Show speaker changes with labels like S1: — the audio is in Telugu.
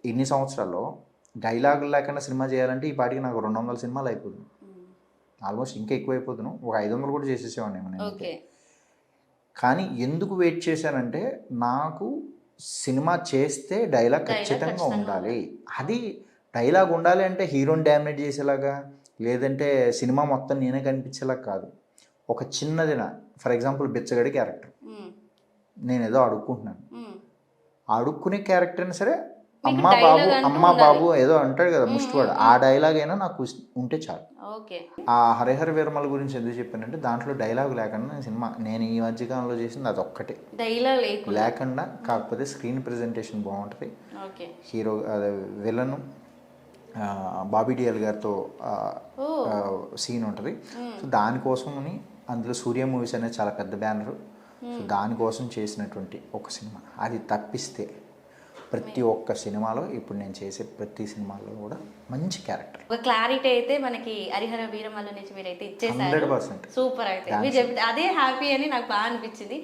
S1: ఇన్ని సంవత్సరాల్లో డైలాగులు లేకుండా సినిమా చేయాలంటే ఈ పాటికి నాకు 200 సినిమాలు అయిపోతుంది. ఆల్మోస్ట్ ఇంకా ఎక్కువ అయిపోతున్నాను. ఒక 500 కూడా చేసేసేవాడిని నేను.
S2: ఓకే.
S1: కానీ ఎందుకు వెయిట్ చేశానంటే నాకు సినిమా చేస్తే డైలాగ్ ఖచ్చితంగా ఉండాలి. అది డైలాగ్ ఉండాలి అంటే హీరోని డామినేట్ చేసేలాగా, లేదంటే సినిమా మొత్తం నేనే కనిపించేలాగా కాదు. ఒక చిన్నదిన ఫర్ ఎగ్జాంపుల్ బిచ్చగడి క్యారెక్టర్, నేను ఏదో అడుక్కుంటున్నాను, అడుక్కునే క్యారెక్టర్ అయినా సరే అమ్మా బాబు అమ్మా బాబు ఏదో అంటాడు కదా ముష్టివాడు, ఆ డైలాగ్ అయినా నాకు ఉంటే చాలు. ఆ హరిహర వీరమల గురించి ఎందుకు చెప్పానంటే దాంట్లో డైలాగ్ లేకుండా నేను ఈ మధ్యకాలంలో చేసింది అది ఒక్కటే, లేకుండా. కాకపోతే స్క్రీన్ ప్రెజెంటేషన్ బాగుంటుంది. హీరో విలను బాబీ డియల్ గారితో సీన్ ఉంటుంది. సో దానికోసమని అందులో సూర్య మూవీస్ అనేది చాలా పెద్ద బ్యానరు. సో దానికోసం చేసినటువంటి ఒక సినిమా. అది తప్పిస్తే ప్రతి ఒక్క సినిమాలో ఇప్పుడు నేను చేసే ప్రతి సినిమాలో కూడా మంచి క్యారెక్టర్.
S2: ఒక క్లారిటీ అయితే మనకి హరిహర వీరమల్లు నుంచి మీరైతే ఇచ్చేసారు.
S1: 100%.
S2: సూపర్. అయితే మీరు చెప్తే అదే హ్యాపీ అని నాకు బాగా అనిపించింది.